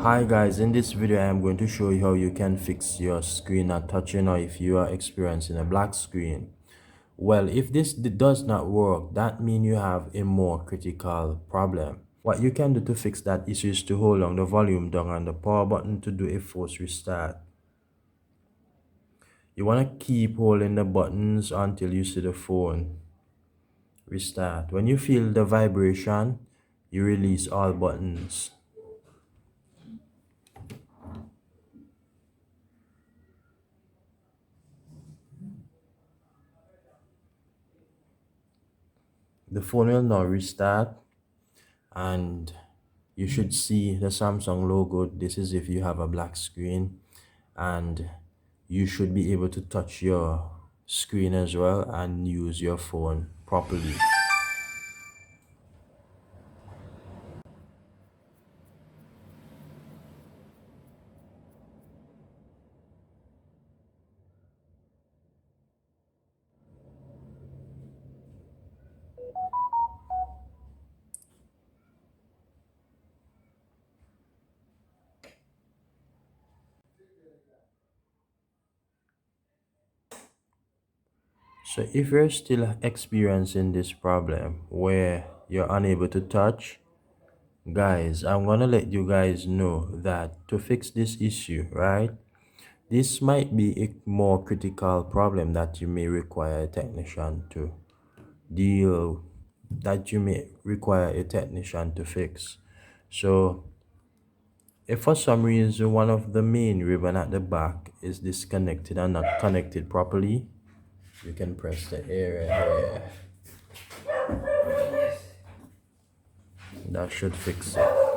Hi guys, in this video I am going to show you how you can fix your screen not touching, or if you are experiencing a black screen. Well, if this does not work, that means you have a more critical problem. What you can do to fix that issue is to hold on the volume down on the power button to do a force restart. You want to keep holding the buttons until you see the phone restart. When you feel the vibration, you release all buttons. The phone will now restart, and you should see the Samsung logo. This is if you have a black screen, and you should be able to touch your screen as well and use your phone properly. So if you're still experiencing this problem where you're unable to touch, guys, I'm gonna let you guys know that to fix this issue, right, this might be a more critical problem that you may require a technician to deal that you may require a technician to fix. So if for some reason one of the main ribbon at the back is disconnected and not connected properly, you can press the area here. That should fix it.